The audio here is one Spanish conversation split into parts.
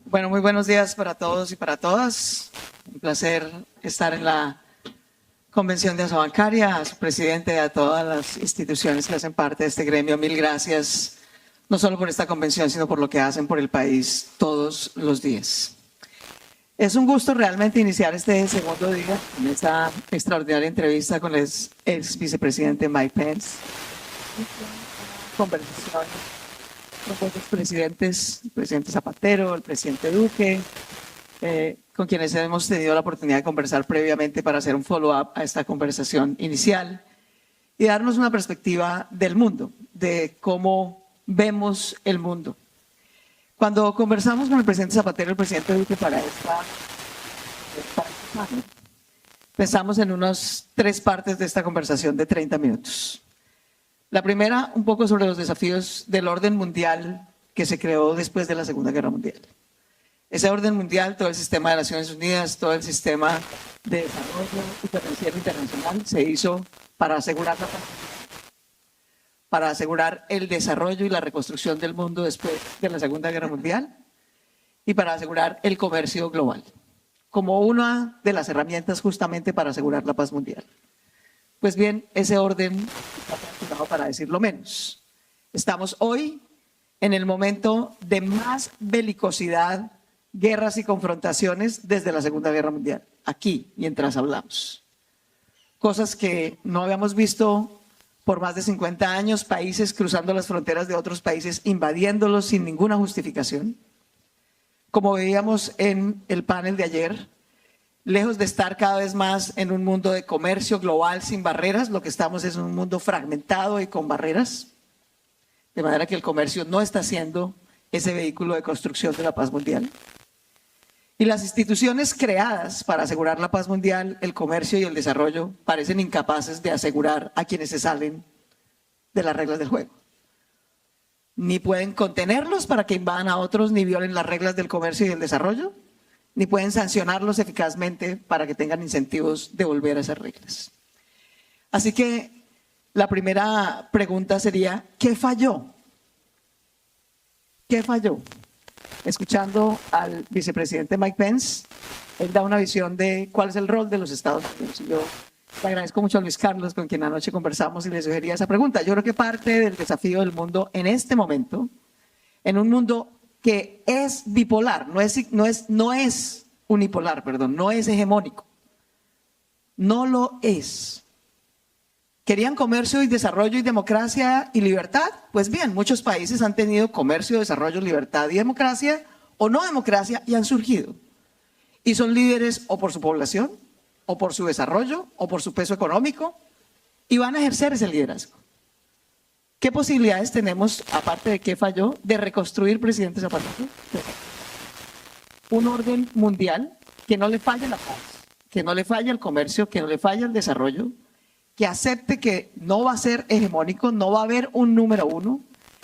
Bueno, muy buenos días para todos y para todas. Un placer estar en la Convención de Asobancaria, a su presidente y a todas las instituciones que hacen parte de este gremio. Mil gracias, no solo por esta convención, sino por lo que hacen por el país todos los días. Es un gusto realmente iniciar este segundo día en esta extraordinaria entrevista con el ex vicepresidente Mike Pence. Conversación con los presidentes, el presidente Zapatero, el presidente Duque, con quienes hemos tenido la oportunidad de conversar previamente para hacer un follow-up a esta conversación inicial y darnos una perspectiva del mundo, de cómo vemos el mundo. Cuando conversamos con el presidente Zapatero y el presidente Duque para esta pensamos en unas 3 partes de esta conversación de 30 minutos. La primera, un poco sobre los desafíos del orden mundial que se creó después de la Segunda Guerra Mundial. Ese orden mundial, todo el sistema de Naciones Unidas, todo el sistema de desarrollo y financiero internacional se hizo para asegurar la paz, para asegurar el desarrollo y la reconstrucción del mundo después de la Segunda Guerra Mundial y para asegurar el comercio global, como una de las herramientas justamente para asegurar la paz mundial. Pues bien, ese orden está configurado para decirlo menos. Estamos hoy en el momento de más belicosidad, guerras y confrontaciones desde la Segunda Guerra Mundial, aquí, mientras hablamos. Cosas que no habíamos visto por más de 50 años, países cruzando las fronteras de otros países, invadiéndolos sin ninguna justificación. Como veíamos en el panel de ayer, lejos de estar cada vez más en un mundo de comercio global sin barreras, lo que estamos es en un mundo fragmentado y con barreras, de manera que el comercio no está siendo ese vehículo de construcción de la paz mundial. Y las instituciones creadas para asegurar la paz mundial, el comercio y el desarrollo parecen incapaces de asegurar a quienes se salen de las reglas del juego. Ni pueden contenerlos para que invadan a otros ni violen las reglas del comercio y del desarrollo, ni pueden sancionarlos eficazmente para que tengan incentivos de volver a esas reglas. Así que la primera pregunta sería, ¿qué falló? ¿Qué falló? Escuchando al vicepresidente Mike Pence, él da una visión de cuál es el rol de los Estados Unidos. Yo le agradezco mucho a Luis Carlos, con quien anoche conversamos y le sugería esa pregunta. Yo creo que parte del desafío del mundo en este momento, en un mundo que es bipolar, no es unipolar, perdón, no es hegemónico. No lo es. ¿Querían comercio y desarrollo y democracia y libertad? Pues bien, muchos países han tenido comercio, desarrollo, libertad y democracia, o no democracia, y han surgido. Y son líderes o por su población, o por su desarrollo, o por su peso económico, y van a ejercer ese liderazgo. ¿Qué posibilidades tenemos, aparte de qué falló, de reconstruir, presidente Zapatero? Un orden mundial que no le falle la paz, que no le falle el comercio, que no le falle el desarrollo, que acepte que no va a ser hegemónico, no va a haber un número uno.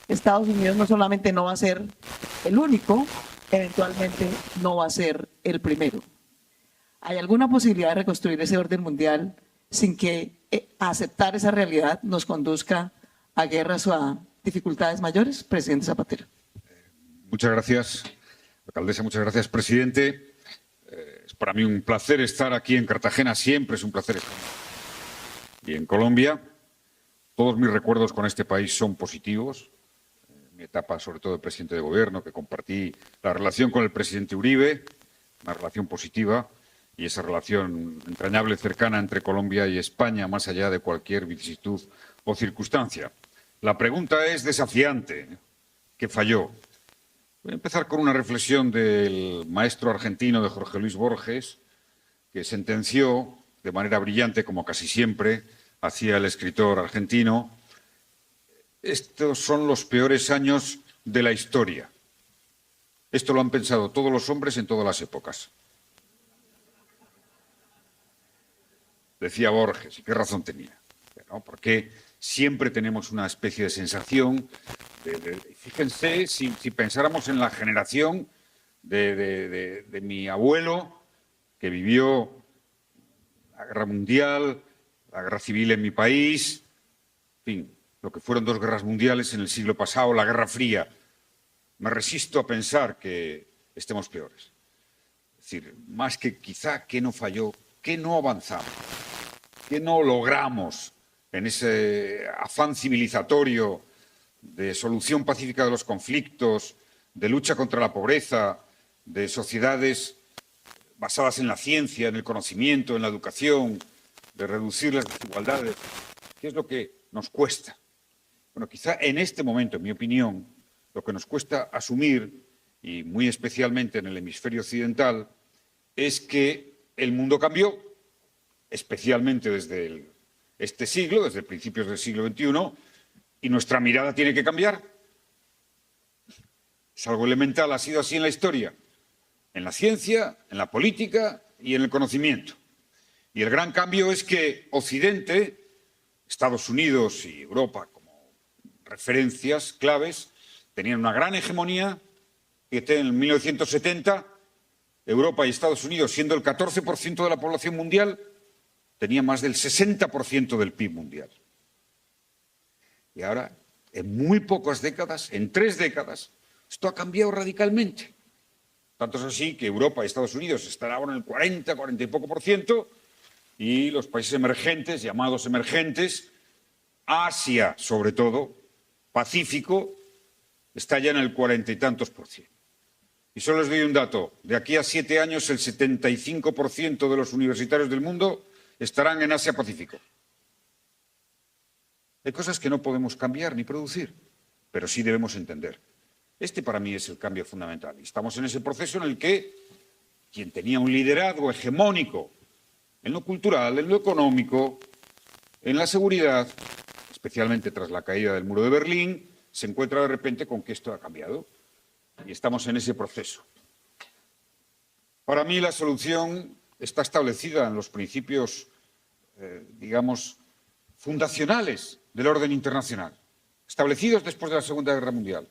Estados Unidos no solamente no va a ser el único, eventualmente no va a ser el primero. ¿Hay alguna posibilidad de reconstruir ese orden mundial sin que aceptar esa realidad nos conduzca a guerras o a dificultades mayores? Presidente Zapatero. Muchas gracias, alcaldesa. Muchas gracias, presidente. Es para mí un placer estar aquí en Cartagena. Siempre es un placer estar aquí. Y en Colombia, todos mis recuerdos con este país son positivos. Mi etapa, sobre todo de presidente de gobierno, que compartí la relación con el presidente Uribe, una relación positiva, y esa relación entrañable, cercana entre Colombia y España, más allá de cualquier vicisitud o circunstancia. La pregunta es desafiante. ¿Qué falló? Voy a empezar con una reflexión del maestro argentino de Jorge Luis Borges, que sentenció de manera brillante, como casi siempre hacía el escritor argentino: estos son los peores años de la historia. Esto lo han pensado todos los hombres en todas las épocas. Decía Borges, y qué razón tenía, ¿no? Porque siempre tenemos una especie de sensación fíjense, si pensáramos en la generación de mi abuelo, que vivió la guerra mundial, la guerra civil en mi país, en fin, lo que fueron 2 guerras mundiales en el siglo pasado, la Guerra Fría. Me resisto a pensar que estemos peores. Es decir, más que quizá qué no falló, qué no avanzamos, qué no logramos en ese afán civilizatorio de solución pacífica de los conflictos, de lucha contra la pobreza, de sociedades basadas en la ciencia, en el conocimiento, en la educación, de reducir las desigualdades. ¿Qué es lo que nos cuesta? Bueno, quizá en este momento, en mi opinión, lo que nos cuesta asumir, y muy especialmente en el hemisferio occidental, es que el mundo cambió, especialmente desde este siglo, desde principios del siglo XXI, y nuestra mirada tiene que cambiar. Es algo elemental, ha sido así en la historia, en la ciencia, en la política y en el conocimiento. Y el gran cambio es que Occidente, Estados Unidos y Europa como referencias claves, tenían una gran hegemonía. Fíjate, en 1970, Europa y Estados Unidos, siendo el 14% de la población mundial, tenía más del 60% del PIB mundial. Y ahora, en muy pocas décadas, en 3 décadas, esto ha cambiado radicalmente. Tanto es así que Europa y Estados Unidos están ahora en el 40 y poco por ciento, y los países emergentes, llamados emergentes, Asia sobre todo, Pacífico, está ya en el 40 y tantos por ciento. Y solo les doy un dato. De aquí a 7 años, el 75% de los universitarios del mundo estarán en Asia-Pacífico. Hay cosas que no podemos cambiar ni producir, pero sí debemos entender. Este para mí es el cambio fundamental. Y estamos en ese proceso en el que quien tenía un liderazgo hegemónico en lo cultural, en lo económico, en la seguridad, especialmente tras la caída del muro de Berlín, se encuentra de repente con que esto ha cambiado. Y estamos en ese proceso. Para mí la solución está establecida en los principios, digamos, fundacionales del orden internacional, establecidos después de la Segunda Guerra Mundial.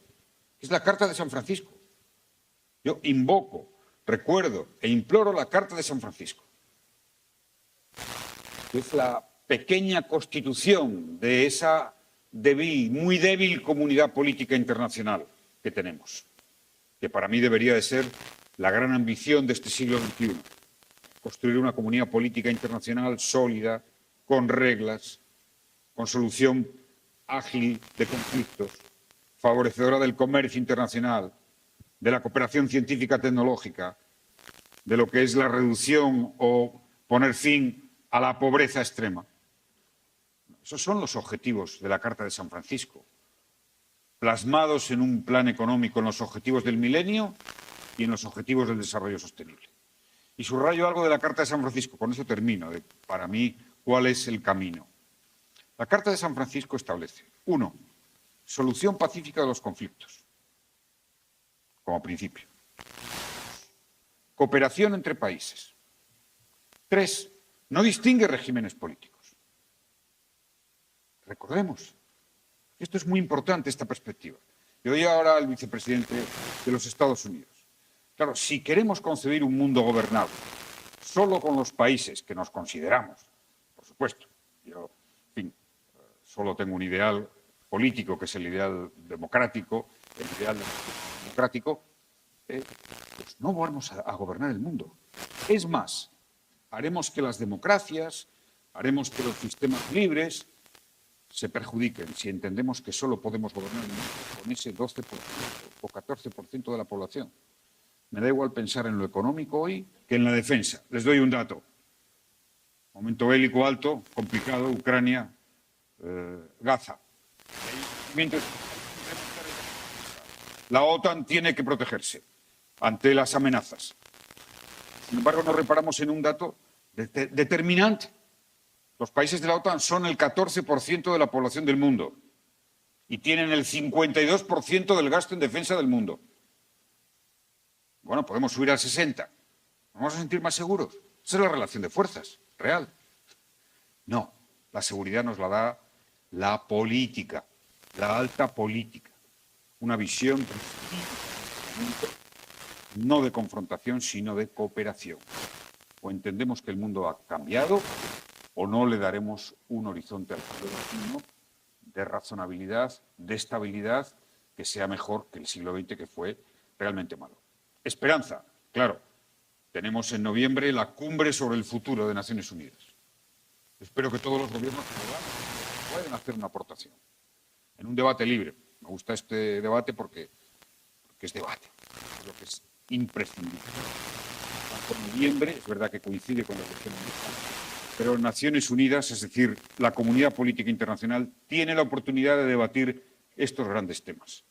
Es la Carta de San Francisco. Yo invoco, recuerdo e imploro la Carta de San Francisco. Es la pequeña constitución de esa débil, muy débil comunidad política internacional que tenemos, que para mí debería de ser la gran ambición de este siglo XXI. Construir una comunidad política internacional sólida, con reglas, con solución ágil de conflictos, favorecedora del comercio internacional, de la cooperación científica tecnológica, de lo que es la reducción o poner fin a la pobreza extrema. Esos son los objetivos de la Carta de San Francisco, plasmados en un plan económico en los objetivos del milenio y en los objetivos del desarrollo sostenible. Y subrayo algo de la Carta de San Francisco, con eso termino, para mí, cuál es el camino. La Carta de San Francisco establece, 1, solución pacífica de los conflictos, como principio. Cooperación entre países. 3, no distingue regímenes políticos. Recordemos, esto es muy importante, esta perspectiva. Y oía ahora al vicepresidente de los Estados Unidos. Claro, si queremos concebir un mundo gobernado solo con los países que nos consideramos, por supuesto, yo, en fin, solo tengo un ideal político, que es el ideal democrático, pues no vamos a gobernar el mundo. Es más, haremos que las democracias, haremos que los sistemas libres se perjudiquen si entendemos que solo podemos gobernar el mundo con ese 12% o 14% de la población. Me da igual pensar en lo económico hoy que en la defensa. Les doy un dato. Momento bélico alto, complicado, Ucrania, Gaza. La OTAN tiene que protegerse ante las amenazas. Sin embargo, nos reparamos en un dato determinante. Los países de la OTAN son el 14% de la población del mundo y tienen el 52% del gasto en defensa del mundo. Bueno, podemos subir al 60%. ¿Nos vamos a sentir más seguros? Esa es la relación de fuerzas, real. No, la seguridad nos la da la política, la alta política. Una visión no de confrontación, sino de cooperación. O entendemos que el mundo ha cambiado o no le daremos un horizonte al siglo XXI de razonabilidad, de estabilidad, que sea mejor que el siglo XX, que fue realmente malo. Esperanza, claro. Tenemos en noviembre la cumbre sobre el futuro de Naciones Unidas. Espero que todos los gobiernos puedan hacer una aportación en un debate libre. Me gusta este debate porque es debate. Creo que es imprescindible. En noviembre, es verdad que coincide con la elección mundial, pero Naciones Unidas, es decir, la comunidad política internacional, tiene la oportunidad de debatir estos grandes temas.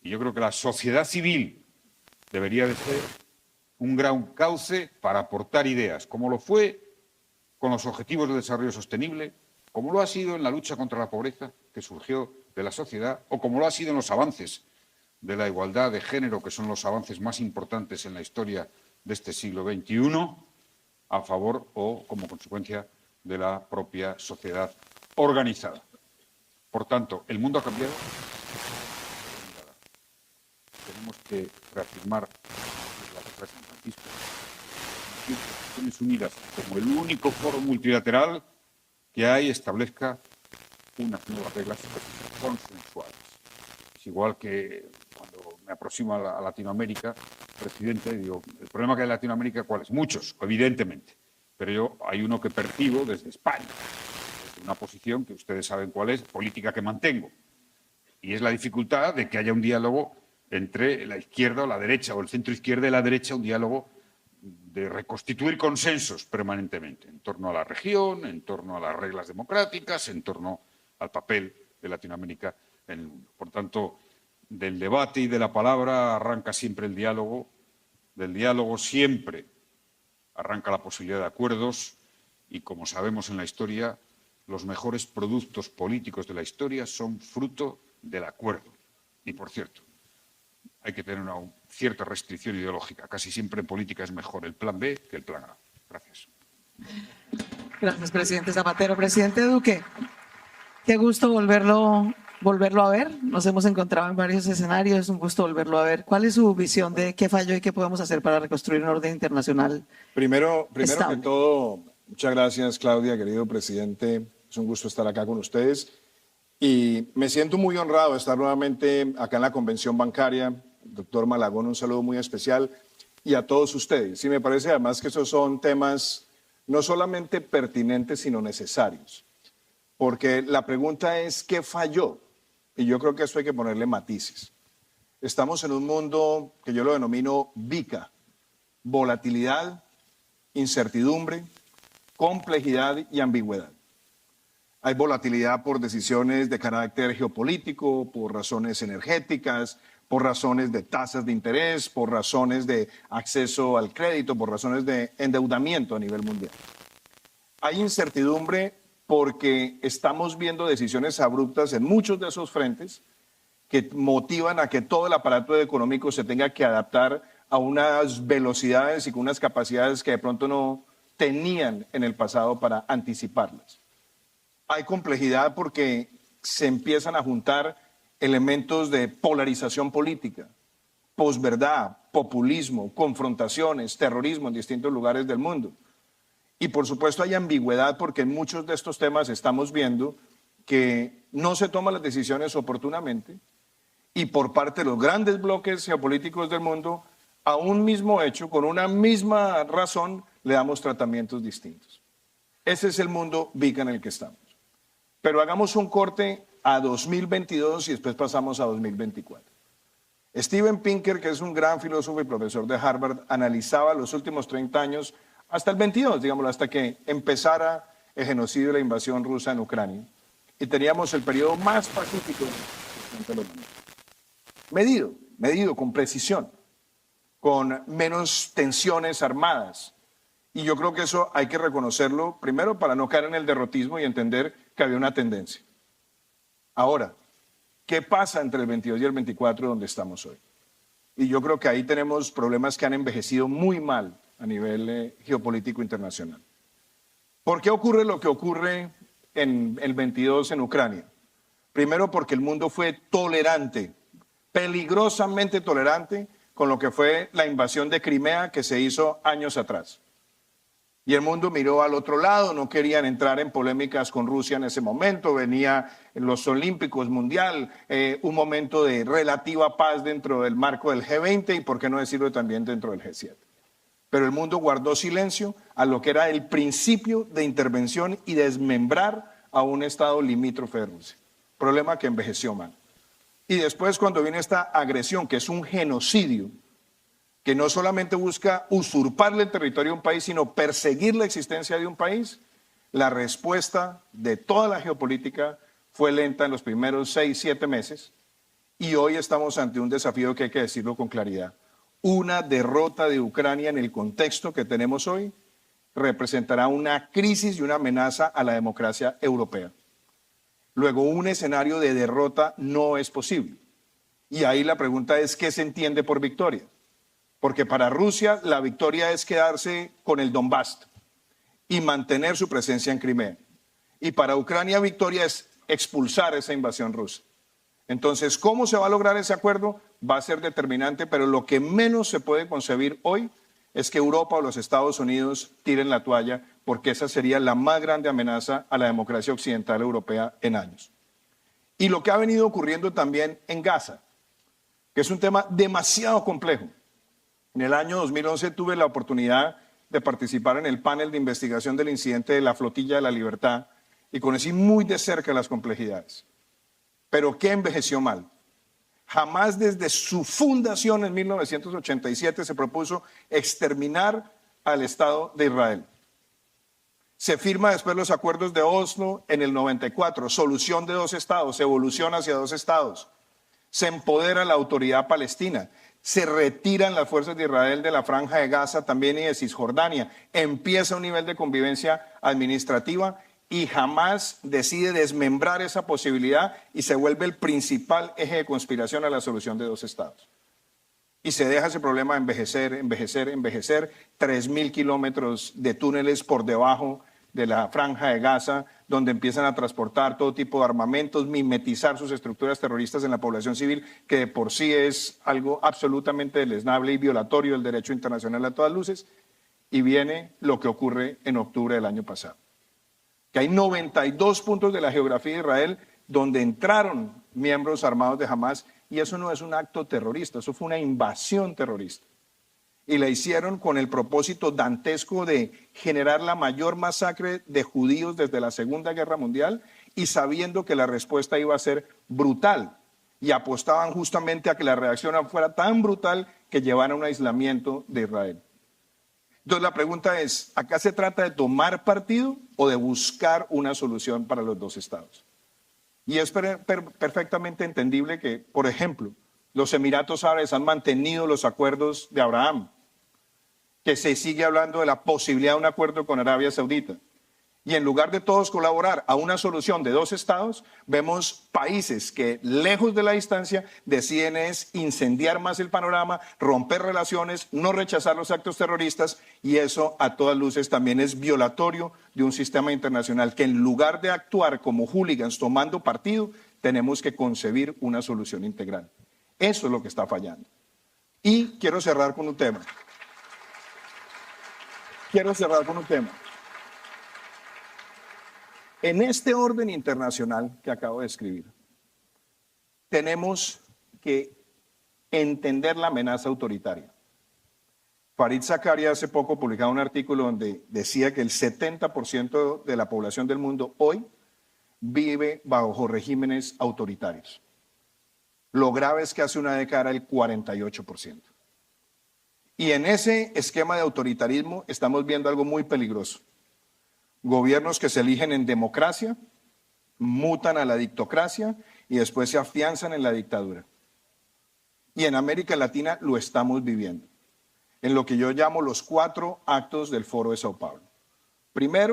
Y yo creo que la sociedad civil debería de ser un gran cauce para aportar ideas, como lo fue con los Objetivos de Desarrollo Sostenible, como lo ha sido en la lucha contra la pobreza, que surgió de la sociedad, o como lo ha sido en los avances de la igualdad de género, que son los avances más importantes en la historia de este siglo XXI, a favor o como consecuencia de la propia sociedad organizada. Por tanto, el mundo ha cambiado. Tenemos que reafirmar la Carta de San Francisco, las Naciones Unidas como el único foro multilateral que hay establezca unas nuevas reglas consensuadas. Es igual que cuando me aproximo a Latinoamérica, presidente, digo, el problema que hay en Latinoamérica, ¿cuál es? Muchos, evidentemente, pero yo hay uno que percibo desde España, desde una posición que ustedes saben cuál es, política que mantengo, y es la dificultad de que haya un diálogo entre la izquierda o la derecha, o el centro izquierda y la derecha, un diálogo de reconstituir consensos permanentemente en torno a la región, en torno a las reglas democráticas, en torno al papel de Latinoamérica en el mundo. Por tanto, del debate y de la palabra arranca siempre el diálogo, del diálogo siempre arranca la posibilidad de acuerdos y, como sabemos en la historia, los mejores productos políticos de la historia son fruto del acuerdo. Y, por cierto, hay que tener una cierta restricción ideológica. Casi siempre en política es mejor el plan B que el plan A. Gracias. Gracias, presidente Zapatero. Presidente Duque, qué gusto volverlo a ver. Nos hemos encontrado en varios escenarios, es un gusto volverlo a ver. ¿Cuál es su visión de qué falló y qué podemos hacer para reconstruir un orden internacional? Primero que estable? todo, muchas gracias, Claudia, querido presidente. Es un gusto estar acá con ustedes. Y me siento muy honrado de estar nuevamente acá en la Convención Bancaria. Doctor Malagón, un saludo muy especial. Y a todos ustedes. Y me parece además que esos son temas no solamente pertinentes, sino necesarios. Porque la pregunta es, ¿qué falló? Y yo creo que eso hay que ponerle matices. Estamos en un mundo que yo lo denomino VICA: volatilidad, incertidumbre, complejidad y ambigüedad. Hay volatilidad por decisiones de carácter geopolítico, por razones energéticas, por razones de tasas de interés, por razones de acceso al crédito, por razones de endeudamiento a nivel mundial. Hay incertidumbre porque estamos viendo decisiones abruptas en muchos de esos frentes que motivan a que todo el aparato económico se tenga que adaptar a unas velocidades y con unas capacidades que de pronto no tenían en el pasado para anticiparlas. Hay complejidad porque se empiezan a juntar elementos de polarización política, posverdad, populismo, confrontaciones, terrorismo en distintos lugares del mundo. Y por supuesto hay ambigüedad porque en muchos de estos temas estamos viendo que no se toman las decisiones oportunamente y por parte de los grandes bloques geopolíticos del mundo, a un mismo hecho, con una misma razón, le damos tratamientos distintos. Ese es el mundo VICA en el que estamos. Pero hagamos un corte a 2022 y después pasamos a 2024. Steven Pinker, que es un gran filósofo y profesor de Harvard, analizaba los últimos 30 años hasta el 22, digámoslo, hasta que empezara el genocidio y la invasión rusa en Ucrania. Y teníamos el periodo más pacífico de la humanidad. Medido con precisión, con menos tensiones armadas. Y yo creo que eso hay que reconocerlo, primero para no caer en el derrotismo y entender que había una tendencia. Ahora, ¿qué pasa entre el 22 y el 24 donde estamos hoy? Y yo creo que ahí tenemos problemas que han envejecido muy mal a nivel geopolítico internacional. ¿Por qué ocurre lo que ocurre en el 22 en Ucrania? Primero porque el mundo fue tolerante, peligrosamente tolerante con lo que fue la invasión de Crimea que se hizo años atrás. Y el mundo miró al otro lado, no querían entrar en polémicas con Rusia en ese momento, venía los Olímpicos Mundial, un momento de relativa paz dentro del marco del G20 y por qué no decirlo también dentro del G7. Pero el mundo guardó silencio a lo que era el principio de intervención y desmembrar a un Estado limítrofe de Rusia. Problema que envejeció mal. Y después cuando viene esta agresión, que es un genocidio, que no solamente busca usurparle el territorio a un país, sino perseguir la existencia de un país, la respuesta de toda la geopolítica fue lenta en los primeros 6, 7 meses y hoy estamos ante un desafío que hay que decirlo con claridad. Una derrota de Ucrania en el contexto que tenemos hoy representará una crisis y una amenaza a la democracia europea. Luego, un escenario de derrota no es posible. Y ahí la pregunta es, ¿qué se entiende por victoria? Porque para Rusia la victoria es quedarse con el Donbass y mantener su presencia en Crimea. Y para Ucrania victoria es expulsar esa invasión rusa. Entonces, ¿cómo se va a lograr ese acuerdo? Va a ser determinante, pero lo que menos se puede concebir hoy es que Europa o los Estados Unidos tiren la toalla, porque esa sería la más grande amenaza a la democracia occidental europea en años. Y lo que ha venido ocurriendo también en Gaza, que es un tema demasiado complejo. En el año 2011 tuve la oportunidad de participar en el panel de investigación del incidente de la Flotilla de la Libertad y conocí muy de cerca las complejidades. Pero ¿qué envejeció mal? Jamás desde su fundación en 1987 se propuso exterminar al Estado de Israel. Se firma después los acuerdos de Oslo en el 94, solución de 2 estados, evolución hacia 2 estados. Se empodera la autoridad palestina, se retiran las fuerzas de Israel de la Franja de Gaza también y de Cisjordania, empieza un nivel de convivencia administrativa y jamás decide desmembrar esa posibilidad y se vuelve el principal eje de conspiración a la solución de 2 estados. Y se deja ese problema envejecer, 3.000 kilómetros de túneles por debajo de la Franja de Gaza, donde empiezan a transportar todo tipo de armamentos, mimetizar sus estructuras terroristas en la población civil, que de por sí es algo absolutamente deleznable y violatorio del derecho internacional a todas luces. Y viene lo que ocurre en octubre del año pasado. Que hay 92 puntos de la geografía de Israel donde entraron miembros armados de Hamas y eso no es un acto terrorista, eso fue una invasión terrorista. Y la hicieron con el propósito dantesco de generar la mayor masacre de judíos desde la Segunda Guerra Mundial y sabiendo que la respuesta iba a ser brutal. Y apostaban justamente a que la reacción fuera tan brutal que llevara a un aislamiento de Israel. Entonces la pregunta es, ¿acá se trata de tomar partido o de buscar una solución para los 2 estados? Y es perfectamente entendible que, por ejemplo, los Emiratos Árabes han mantenido los acuerdos de Abraham, que se sigue hablando de la posibilidad de un acuerdo con Arabia Saudita. Y en lugar de todos colaborar a una solución de 2 estados, vemos países que lejos de la distancia deciden es incendiar más el panorama, romper relaciones, no rechazar los actos terroristas y eso a todas luces también es violatorio de un sistema internacional que en lugar de actuar como hooligans tomando partido, tenemos que concebir una solución integral. Eso es lo que está fallando. Y quiero cerrar con un tema. En este orden internacional que acabo de escribir, tenemos que entender la amenaza autoritaria. Fareed Zakaria hace poco publicaba un artículo donde decía que el 70% de la población del mundo hoy vive bajo regímenes autoritarios. Lo grave es que hace una década era el 48%. Y en ese esquema de autoritarismo estamos viendo algo muy peligroso. Gobiernos que se eligen en democracia, mutan a la dictocracia y después se afianzan en la dictadura. Y en América Latina lo estamos viviendo, en lo que yo llamo los 4 actos del Foro de Sao Paulo. Primer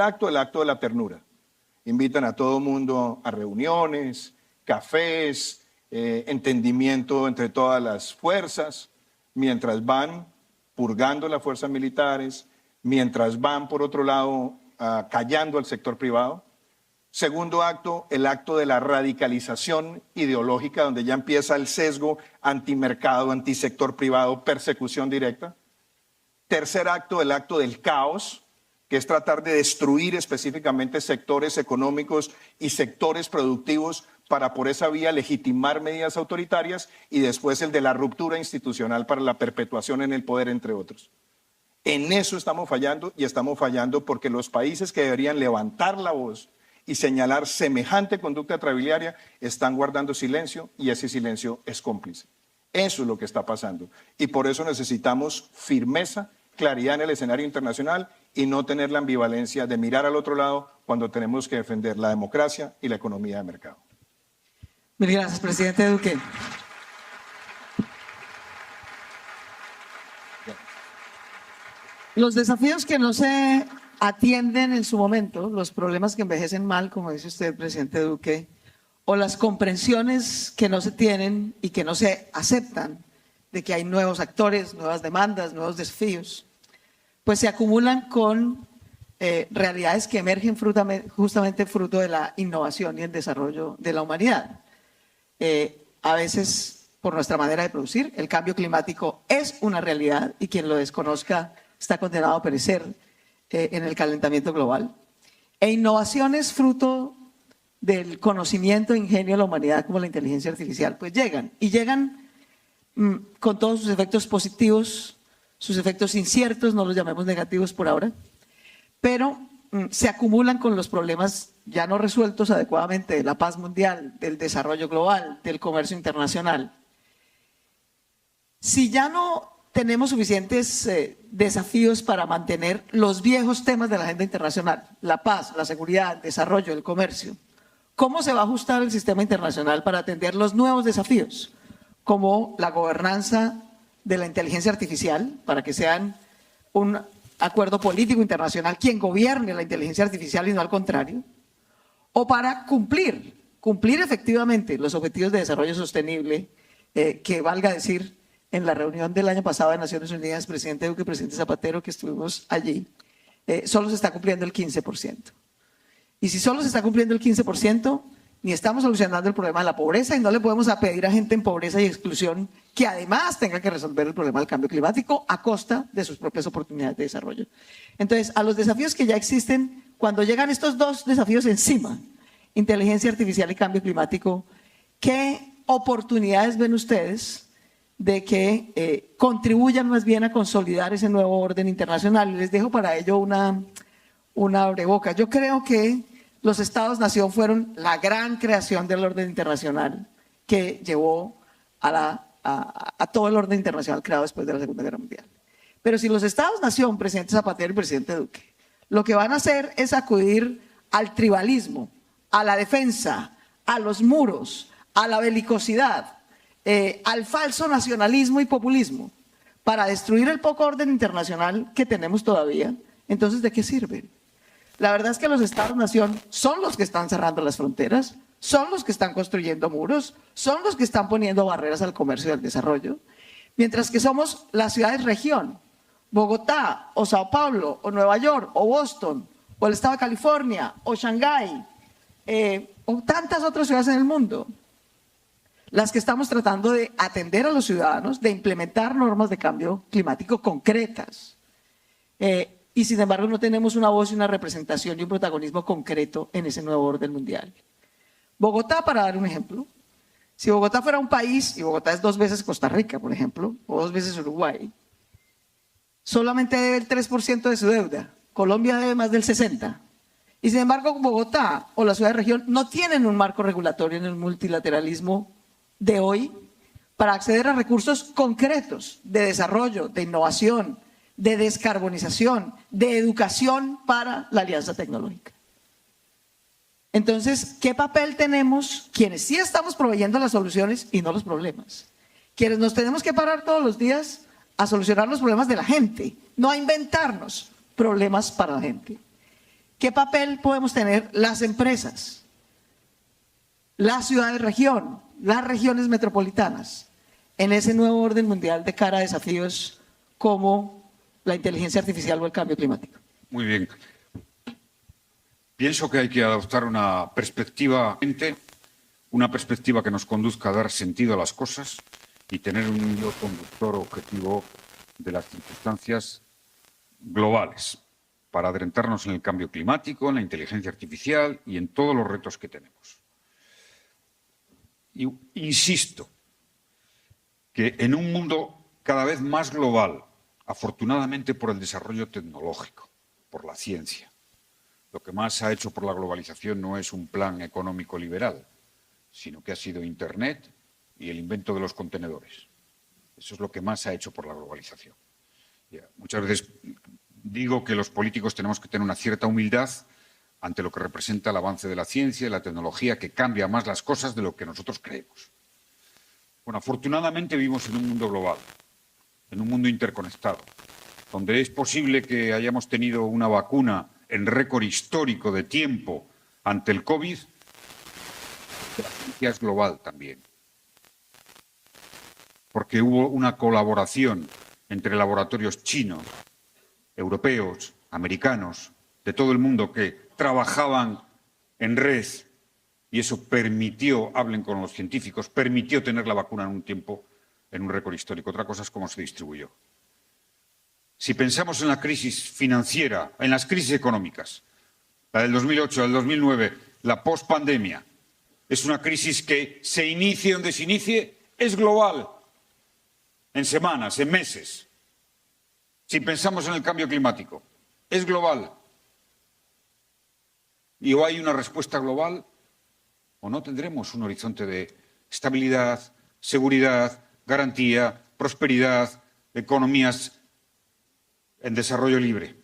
acto, el acto de la ternura. Invitan a todo mundo a reuniones, cafés, entendimiento entre todas las fuerzas, mientras van purgando las fuerzas militares, mientras van, por otro lado, callando al sector privado. Segundo acto, el acto de la radicalización ideológica, donde ya empieza el sesgo antimercado, antisector privado, persecución directa. Tercer acto, el acto del caos, que es tratar de destruir específicamente sectores económicos y sectores productivos para por esa vía legitimar medidas autoritarias, y después el de la ruptura institucional para la perpetuación en el poder, entre otros. En eso estamos fallando, y estamos fallando porque los países que deberían levantar la voz y señalar semejante conducta trabiliaria están guardando silencio, y ese silencio es cómplice. Eso es lo que está pasando, y por eso necesitamos firmeza, claridad en el escenario internacional, y no tener la ambivalencia de mirar al otro lado cuando tenemos que defender la democracia y la economía de mercado. Mil gracias, presidente Duque. Los desafíos que no se atienden en su momento, los problemas que envejecen mal, como dice usted, presidente Duque, o las comprensiones que no se tienen y que no se aceptan de que hay nuevos actores, nuevas demandas, nuevos desafíos, pues se acumulan con realidades que emergen justamente fruto de la innovación y el desarrollo de la humanidad. A veces, por nuestra manera de producir, el cambio climático es una realidad, y quien lo desconozca está condenado a perecer en el calentamiento global. E innovaciones fruto del conocimiento e ingenio de la humanidad, como la inteligencia artificial, pues llegan, y llegan con todos sus efectos positivos, sus efectos inciertos, no los llamemos negativos por ahora, pero se acumulan con los problemas ya no resueltos adecuadamente de la paz mundial, del desarrollo global, del comercio internacional. Si ya no tenemos suficientes desafíos para mantener los viejos temas de la agenda internacional, la paz, la seguridad, el desarrollo, el comercio, ¿cómo se va a ajustar el sistema internacional para atender los nuevos desafíos, como la gobernanza de la inteligencia artificial, para que sean un acuerdo político internacional quien gobierne la inteligencia artificial y no al contrario, o para cumplir efectivamente los objetivos de desarrollo sostenible, que valga decir, en la reunión del año pasado de Naciones Unidas, presidente Duque y presidente Zapatero, que estuvimos allí, solo se está cumpliendo el 15%. Y si solo se está cumpliendo el 15%, ni estamos solucionando el problema de la pobreza, y no le podemos pedir a gente en pobreza y exclusión que además tenga que resolver el problema del cambio climático a costa de sus propias oportunidades de desarrollo. Entonces, a los desafíos que ya existen, cuando llegan estos dos desafíos encima, inteligencia artificial y cambio climático, ¿qué oportunidades ven ustedes de que contribuyan más bien a consolidar ese nuevo orden internacional? Y les dejo para ello una abrebocas. Yo creo que los Estados-nación fueron la gran creación del orden internacional que llevó a todo el orden internacional creado después de la Segunda Guerra Mundial. Pero si los Estados-nación, presidente Zapatero y presidente Duque, lo que van a hacer es acudir al tribalismo, a la defensa, a los muros, a la belicosidad, al falso nacionalismo y populismo, para destruir el poco orden internacional que tenemos todavía, entonces ¿de qué sirve? La verdad es que los Estados-nación son los que están cerrando las fronteras, son los que están construyendo muros, son los que están poniendo barreras al comercio y al desarrollo, mientras que somos las ciudades-región, Bogotá, o Sao Paulo, o Nueva York, o Boston, o el estado de California, o Shanghái, o tantas otras ciudades en el mundo, las que estamos tratando de atender a los ciudadanos, de implementar normas de cambio climático concretas. Y sin embargo no tenemos una voz y una representación y un protagonismo concreto en ese nuevo orden mundial. Bogotá, para dar un ejemplo, si Bogotá fuera un país, y Bogotá es 2 veces Costa Rica, por ejemplo, o 2 veces Uruguay, solamente debe el 3% de su deuda. Colombia debe más del 60%. Y sin embargo Bogotá o la ciudad de región no tienen un marco regulatorio en el multilateralismo de hoy para acceder a recursos concretos de desarrollo, de innovación, de descarbonización, de educación para la alianza tecnológica. Entonces, ¿qué papel tenemos quienes sí estamos proveyendo las soluciones y no los problemas? Quienes nos tenemos que parar todos los días a solucionar los problemas de la gente, no a inventarnos problemas para la gente. ¿Qué papel podemos tener las empresas, las ciudades-región, las regiones metropolitanas en ese nuevo orden mundial de cara a desafíos como la inteligencia artificial o el cambio climático? Muy bien. Pienso que hay que adoptar una perspectiva que nos conduzca a dar sentido a las cosas y tener un hilo conductor objetivo de las circunstancias globales para adentrarnos en el cambio climático, en la inteligencia artificial y en todos los retos que tenemos. Y insisto que en un mundo cada vez más global, afortunadamente por el desarrollo tecnológico, por la ciencia, lo que más ha hecho por la globalización no es un plan económico liberal, sino que ha sido Internet y el invento de los contenedores. Eso es lo que más ha hecho por la globalización. Muchas veces digo que los políticos tenemos que tener una cierta humildad ante lo que representa el avance de la ciencia y la tecnología, que cambia más las cosas de lo que nosotros creemos. Bueno, afortunadamente vivimos en un mundo global, en un mundo interconectado, donde es posible que hayamos tenido una vacuna en récord histórico de tiempo ante el COVID. La ciencia es global también, porque hubo una colaboración entre laboratorios chinos, europeos, americanos, de todo el mundo que trabajaban en red y eso permitió, hablen con los científicos, permitió tener la vacuna en un tiempo, en un récord histórico. Otra cosa es cómo se distribuyó. Si pensamos en la crisis financiera, en las crisis económicas, la del 2008, la del 2009, la pospandemia, es una crisis que se inicie donde se inicie, es global, en semanas, en meses. Si pensamos en el cambio climático, es global. Y o hay una respuesta global o no tendremos un horizonte de estabilidad, seguridad, garantía, prosperidad, economías en desarrollo libre.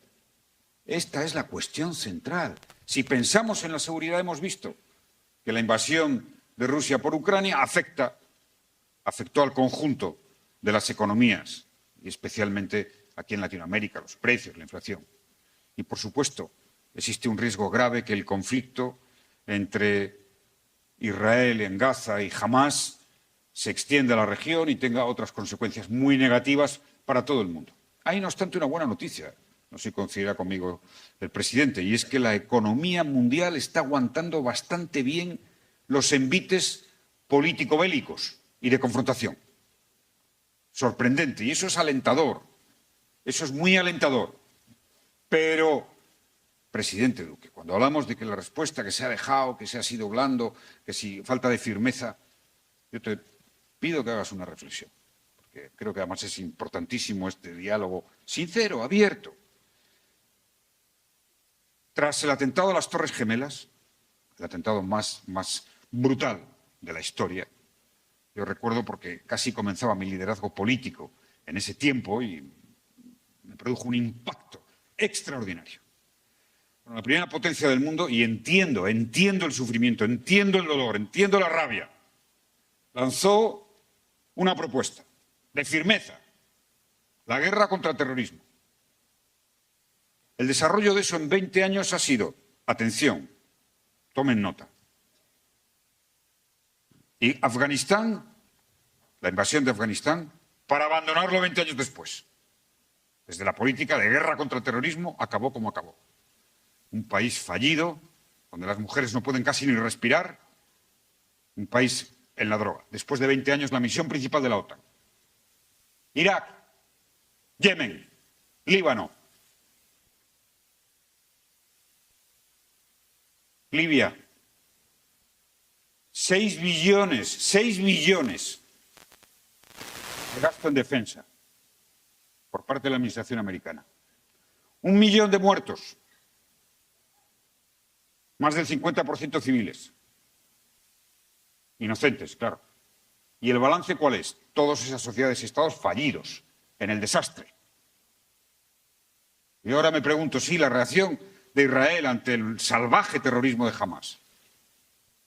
Esta es la cuestión central. Si pensamos en la seguridad, hemos visto que la invasión de Rusia por Ucrania afectó al conjunto de las economías, y especialmente aquí en Latinoamérica, los precios, la inflación. Y, por supuesto, existe un riesgo grave que el conflicto entre Israel en Gaza y Hamás se extienda a la región y tenga otras consecuencias muy negativas para todo el mundo. Hay, no obstante, una buena noticia, no sé si coincidirá conmigo el presidente, y es que la economía mundial está aguantando bastante bien los envites político-bélicos y de confrontación. Sorprendente, y eso es alentador, eso es muy alentador. Pero, presidente Duque, cuando hablamos de que la respuesta que se ha dejado, que se ha sido blando, que si falta de firmeza, yo te pido que hagas una reflexión, porque creo que además es importantísimo este diálogo sincero, abierto. Tras el atentado a las Torres Gemelas, el atentado más brutal de la historia, yo recuerdo porque casi comenzaba mi liderazgo político en ese tiempo y me produjo un impacto extraordinario. Bueno, la primera potencia del mundo, y entiendo el sufrimiento, entiendo el dolor, entiendo la rabia, lanzó una propuesta de firmeza, la guerra contra el terrorismo. El desarrollo de eso en 20 años ha sido, atención, tomen nota. Y Afganistán, la invasión de Afganistán, para abandonarlo 20 años después. Desde la política de guerra contra el terrorismo acabó como acabó. Un país fallido, donde las mujeres no pueden casi ni respirar, un país en la droga. Después de 20 años, la misión principal de la OTAN. Irak, Yemen, Líbano, Libia. 6 billones de gasto en defensa por parte de la administración americana. 1 millón de muertos, más del 50% civiles. Inocentes, claro. ¿Y el balance cuál es? Todas esas sociedades y estados fallidos en el desastre. Y ahora me pregunto si la reacción de Israel ante el salvaje terrorismo de Hamás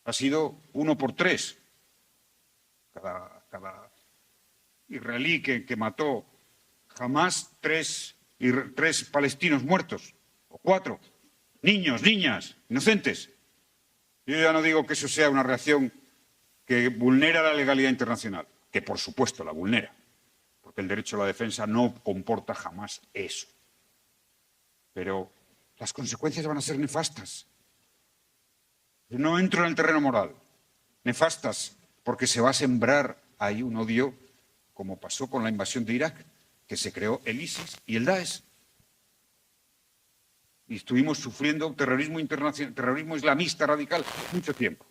ha sido 1 por 3. Cada israelí que mató Hamás, 3 palestinos muertos, o 4, niños, niñas, inocentes. Yo ya no digo que eso sea una reacción que vulnera la legalidad internacional, que por supuesto la vulnera, porque el derecho a la defensa no comporta jamás eso. Pero las consecuencias van a ser nefastas. No entro en el terreno moral. Nefastas, porque se va a sembrar ahí un odio, como pasó con la invasión de Irak, que se creó el ISIS y el Daesh. y estuvimos sufriendo terrorismo internacional, terrorismo islamista radical mucho tiempo.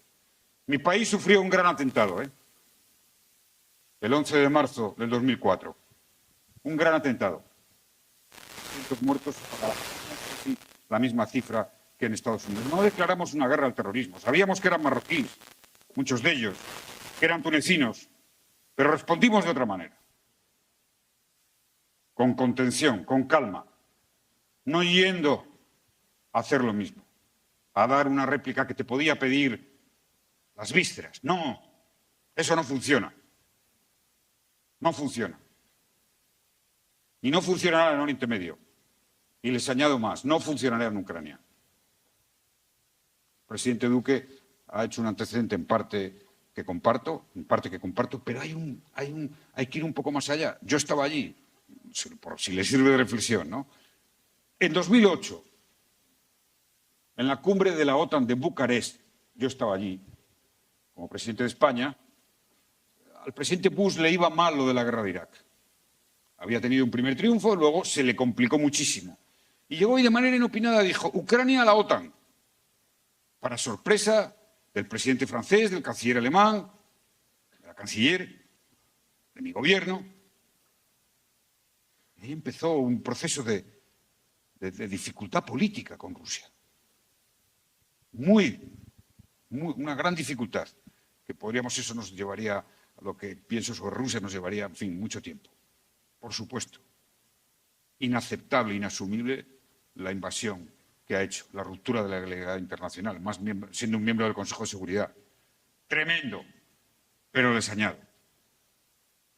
Mi país sufrió un gran atentado, el 11 de marzo del 2004. Un gran atentado. 100 muertos, la misma cifra que en Estados Unidos. No declaramos una guerra al terrorismo. Sabíamos que eran marroquíes, muchos de ellos, que eran tunecinos, pero respondimos de otra manera. Con contención, con calma, no yendo a hacer lo mismo, a dar una réplica que te podía pedir las vísceras. No, eso no funciona. No funciona. Y no funcionará en Oriente Medio. Y les añado más, no funcionará en Ucrania. El presidente Duque ha hecho un antecedente en parte que comparto, pero hay que ir un poco más allá. Yo estaba allí, por si le sirve de reflexión, ¿no? En 2008, en la cumbre de la OTAN de Bucarest, yo estaba allí, como presidente de España. Al presidente Bush le iba mal lo de la guerra de Irak. Había tenido un primer triunfo, luego se le complicó muchísimo. Y llegó y de manera inopinada dijo, Ucrania a la OTAN. Para sorpresa del presidente francés, del canciller alemán, de la canciller, de mi gobierno. Y ahí empezó un proceso de dificultad política con Rusia. Una gran dificultad, que eso nos llevaría, a lo que pienso sobre Rusia, nos llevaría, en fin, mucho tiempo. Por supuesto. Inaceptable, inasumible la invasión que ha hecho, la ruptura de la legalidad internacional, siendo un miembro del Consejo de Seguridad. Tremendo. Pero les añado,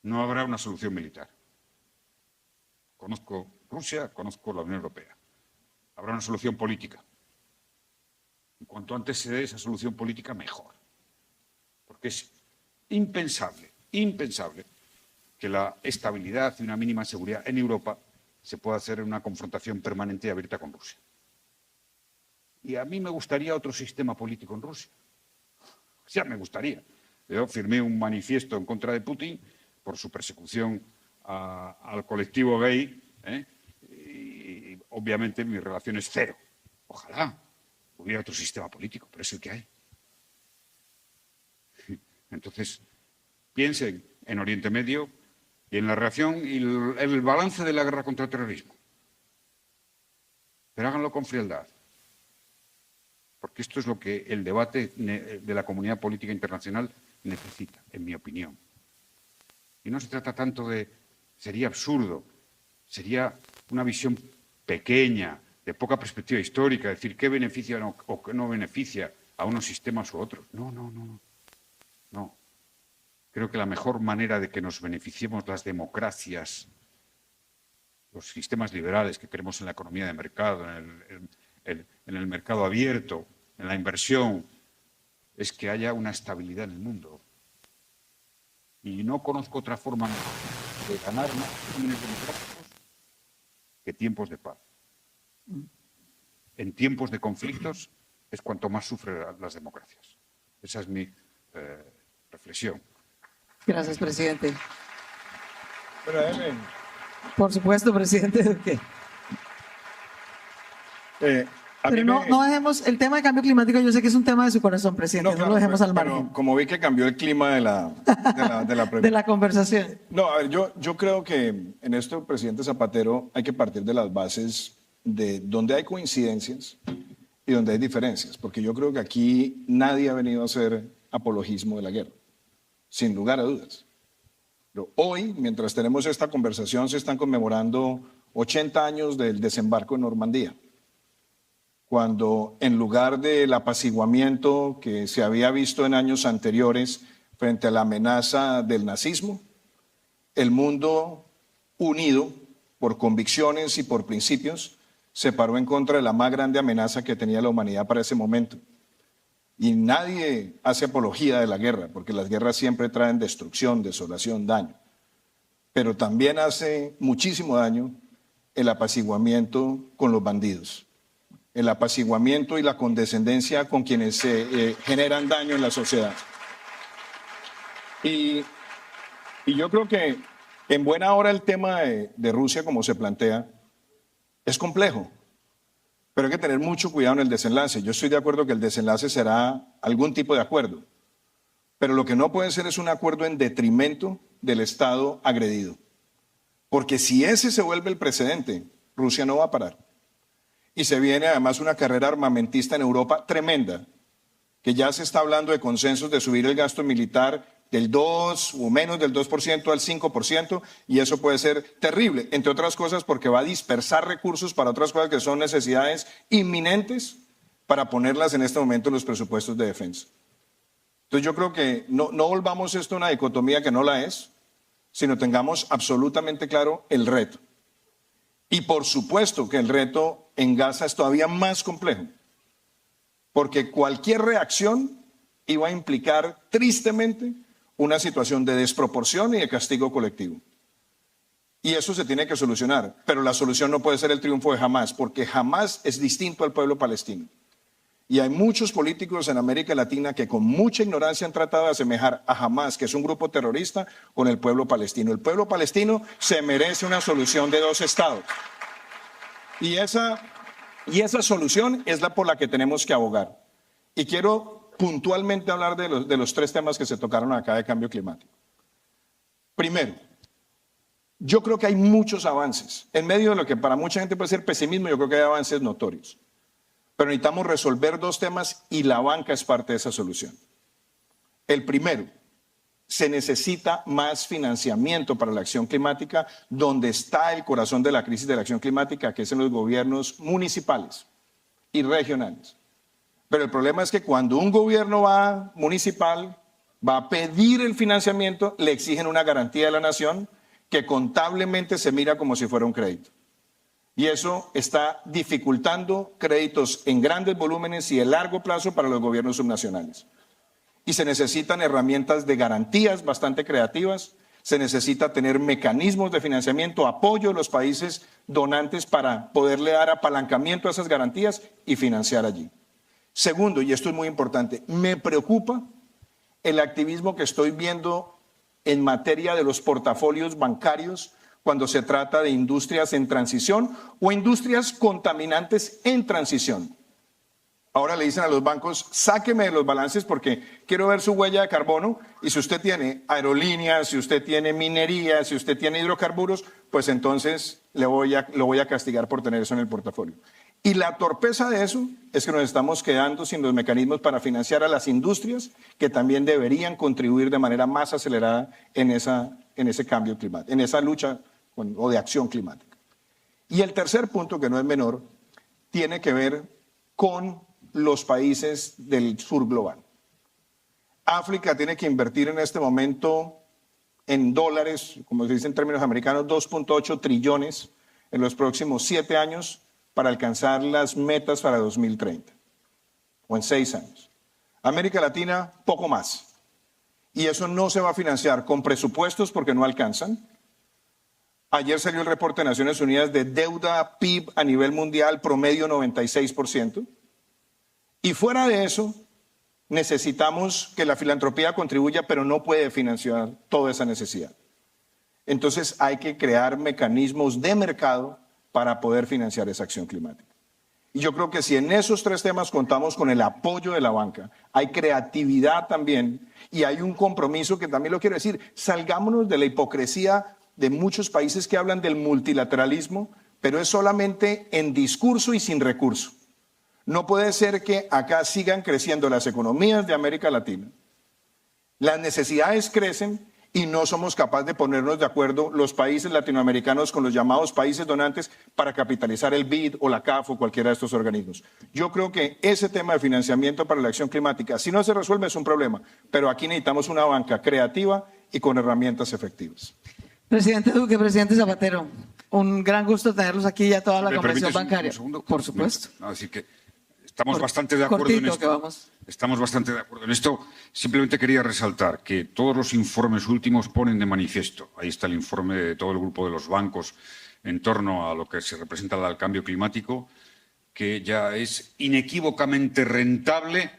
no habrá una solución militar. Conozco Rusia, conozco la Unión Europea. Habrá una solución política. Y cuanto antes se dé esa solución política, mejor. Porque es impensable que la estabilidad y una mínima seguridad en Europa se pueda hacer en una confrontación permanente y abierta con Rusia. Y a mí me gustaría otro sistema político en Rusia. Ya me gustaría. Yo firmé un manifiesto en contra de Putin por su persecución al colectivo gay, y obviamente mi relación es cero. Ojalá hubiera otro sistema político, pero es el que hay. Entonces, piensen en Oriente Medio y en la reacción y el balance de la guerra contra el terrorismo. Pero háganlo con frialdad, porque esto es lo que el debate de la comunidad política internacional necesita, en mi opinión. Y no se trata tanto sería absurdo, sería una visión pequeña, de poca perspectiva histórica, decir qué beneficia o qué no beneficia a unos sistemas u otros. No. Creo que la mejor manera de que nos beneficiemos las democracias, los sistemas liberales que queremos en la economía de mercado, en el mercado abierto, en la inversión, es que haya una estabilidad en el mundo. Y no conozco otra forma de ganar más regímenes democráticos que tiempos de paz. En tiempos de conflictos es cuanto más sufren las democracias. Esa es mi reflexión. Gracias, presidente. Pero, Por supuesto, presidente Duque. Pero no dejemos el tema de cambio climático, yo sé que es un tema de su corazón, presidente, no lo dejemos al margen. Pero como vi que cambió el clima de la de la conversación. No, a ver, yo creo que en esto, presidente Zapatero, hay que partir de las bases de donde hay coincidencias y donde hay diferencias, porque yo creo que aquí nadie ha venido a hacer apologismo de la guerra, sin lugar a dudas. Pero hoy, mientras tenemos esta conversación, se están conmemorando 80 años del desembarco en Normandía, cuando en lugar del apaciguamiento que se había visto en años anteriores frente a la amenaza del nazismo, el mundo unido por convicciones y por principios se paró en contra de la más grande amenaza que tenía la humanidad para ese momento. Y nadie hace apología de la guerra, porque las guerras siempre traen destrucción, desolación, daño. Pero también hace muchísimo daño el apaciguamiento con los bandidos, el apaciguamiento y la condescendencia con quienes generan daño en la sociedad. Y yo creo que en buena hora el tema de Rusia, como se plantea, es complejo. Pero hay que tener mucho cuidado en el desenlace. Yo estoy de acuerdo que el desenlace será algún tipo de acuerdo, pero lo que no puede ser es un acuerdo en detrimento del Estado agredido. Porque si ese se vuelve el precedente, Rusia no va a parar. Y se viene además una carrera armamentista en Europa tremenda, que ya se está hablando de consensos de subir el gasto militar del 2 o menos del 2% al 5%, y eso puede ser terrible, entre otras cosas porque va a dispersar recursos para otras cosas que son necesidades inminentes para ponerlas en este momento en los presupuestos de defensa. Entonces yo creo que no volvamos esto una dicotomía que no la es, sino tengamos absolutamente claro el reto. Y por supuesto que el reto en Gaza es todavía más complejo, porque cualquier reacción iba a implicar tristemente una situación de desproporción y de castigo colectivo. Y eso se tiene que solucionar, pero la solución no puede ser el triunfo de Hamás, porque Hamás es distinto al pueblo palestino. Y hay muchos políticos en América Latina que con mucha ignorancia han tratado de asemejar a Hamás, que es un grupo terrorista, con el pueblo palestino. El pueblo palestino se merece una solución de 2 estados. Y esa solución es la por la que tenemos que abogar. Y quiero puntualmente hablar de los 3 temas que se tocaron acá de cambio climático. Primero, yo creo que hay muchos avances. En medio de lo que para mucha gente puede ser pesimismo, yo creo que hay avances notorios. Pero necesitamos resolver 2 temas y la banca es parte de esa solución. El primero, se necesita más financiamiento para la acción climática, donde está el corazón de la crisis de la acción climática, que es en los gobiernos municipales y regionales. Pero el problema es que cuando un gobierno municipal va a pedir el financiamiento, le exigen una garantía de la nación que contablemente se mira como si fuera un crédito. Y eso está dificultando créditos en grandes volúmenes y de largo plazo para los gobiernos subnacionales. Y se necesitan herramientas de garantías bastante creativas, se necesita tener mecanismos de financiamiento, apoyo a los países donantes para poderle dar apalancamiento a esas garantías y financiar allí. Segundo, y esto es muy importante, me preocupa el activismo que estoy viendo en materia de los portafolios bancarios cuando se trata de industrias en transición o industrias contaminantes en transición. Ahora le dicen a los bancos, sáqueme de los balances porque quiero ver su huella de carbono, y si usted tiene aerolíneas, si usted tiene minería, si usted tiene hidrocarburos, pues entonces lo voy a castigar por tener eso en el portafolio. Y la torpeza de eso es que nos estamos quedando sin los mecanismos para financiar a las industrias que también deberían contribuir de manera más acelerada en ese cambio climático, en esa lucha o de acción climática. Y el tercer punto, que no es menor, tiene que ver con los países del sur global. África tiene que invertir en este momento en dólares, como se dice en términos americanos, 2.8 trillones en los próximos 7 años para alcanzar las metas para 2030, o en 6 años. América Latina, poco más. Y eso no se va a financiar con presupuestos porque no alcanzan. Ayer salió el reporte de Naciones Unidas de deuda PIB a nivel mundial promedio 96%. Y fuera de eso, necesitamos que la filantropía contribuya, pero no puede financiar toda esa necesidad. Entonces hay que crear mecanismos de mercado para poder financiar esa acción climática. Y yo creo que si en esos 3 temas contamos con el apoyo de la banca, hay creatividad también y hay un compromiso que también lo quiero decir, salgámonos de la hipocresía de muchos países que hablan del multilateralismo, pero es solamente en discurso y sin recurso. No puede ser que acá sigan creciendo las economías de América Latina, las necesidades crecen y no somos capaces de ponernos de acuerdo los países latinoamericanos con los llamados países donantes para capitalizar el BID o la CAF o cualquiera de estos organismos. Yo creo que ese tema de financiamiento para la acción climática, si no se resuelve, es un problema, pero aquí necesitamos una banca creativa y con herramientas efectivas. Presidente Duque, presidente Zapatero, un gran gusto tenerlos aquí y a toda la convención bancaria. Un segundo, por supuesto. Así que estamos bastante de acuerdo en esto. Que vamos. Estamos bastante de acuerdo en esto. Simplemente quería resaltar que todos los informes últimos ponen de manifiesto, ahí está el informe de todo el grupo de los bancos en torno a lo que se representa al cambio climático, que ya es inequívocamente rentable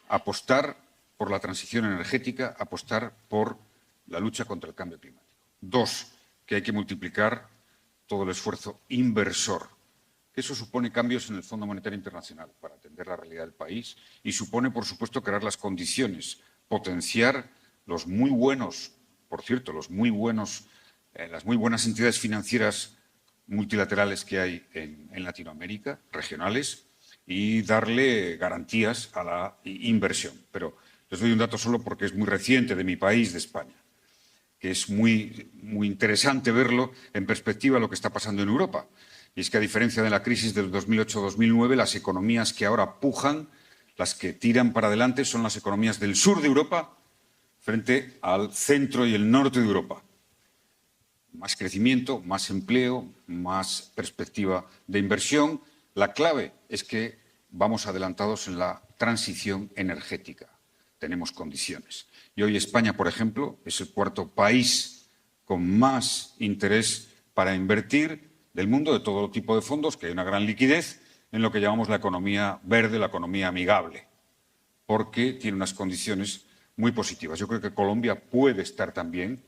apostar por la transición energética, apostar por la lucha contra el cambio climático. 2, que hay que multiplicar todo el esfuerzo inversor que eso supone cambios en el Fondo Monetario Internacional para atender la realidad del país y supone, por supuesto, crear las condiciones, potenciar los muy buenos, por cierto, las muy buenas entidades financieras multilaterales que hay en Latinoamérica, regionales, y darle garantías a la inversión. Pero les doy un dato solo porque es muy reciente de mi país, de España, que es muy interesante verlo en perspectiva de lo que está pasando en Europa. Y es que, a diferencia de la crisis del 2008-2009, las economías que ahora pujan, las que tiran para adelante, son las economías del sur de Europa frente al centro y el norte de Europa. Más crecimiento, más empleo, más perspectiva de inversión. La clave es que vamos adelantados en la transición energética. Tenemos condiciones. Y hoy España, por ejemplo, es el cuarto país con más interés para invertir del mundo, de todo tipo de fondos, que hay una gran liquidez en lo que llamamos la economía verde, la economía amigable, porque tiene unas condiciones muy positivas. Yo creo que Colombia puede estar también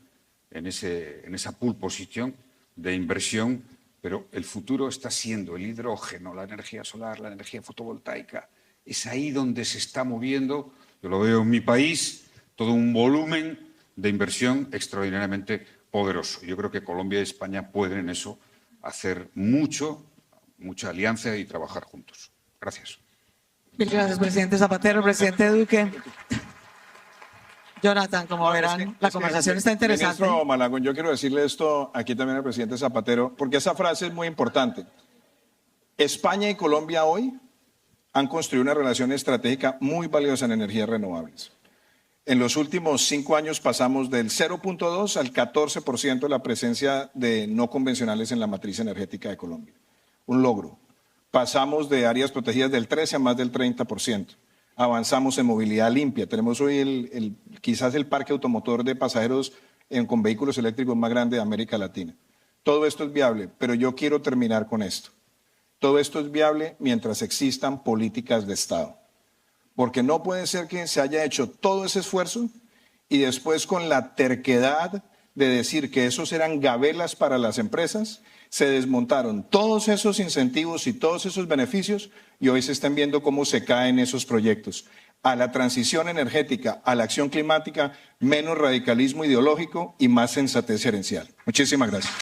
en esa pole position de inversión, pero el futuro está siendo el hidrógeno, la energía solar, la energía fotovoltaica. Es ahí donde se está moviendo, yo lo veo en mi país, todo un volumen de inversión extraordinariamente poderoso. Yo creo que Colombia y España pueden en eso hacer mucha alianza y trabajar juntos. Gracias. Mil gracias, presidente Zapatero, presidente Duque. Jonathan, como verán, la conversación está interesante. Ministro Malagón, yo quiero decirle esto aquí también al presidente Zapatero, porque esa frase es muy importante. España y Colombia hoy han construido una relación estratégica muy valiosa en energías renovables. En los últimos 5 años pasamos del 0.2 al 14% de la presencia de no convencionales en la matriz energética de Colombia. Un logro. Pasamos de áreas protegidas del 13 a más del 30%. Avanzamos en movilidad limpia. Tenemos hoy quizás el parque automotor de pasajeros con vehículos eléctricos más grande de América Latina. Todo esto es viable, pero yo quiero terminar con esto. Todo esto es viable mientras existan políticas de Estado. Porque no puede ser que se haya hecho todo ese esfuerzo y después, con la terquedad de decir que esos eran gabelas para las empresas, se desmontaron todos esos incentivos y todos esos beneficios y hoy se están viendo cómo se caen esos proyectos. A la transición energética, a la acción climática, menos radicalismo ideológico y más sensatez gerencial. Muchísimas gracias.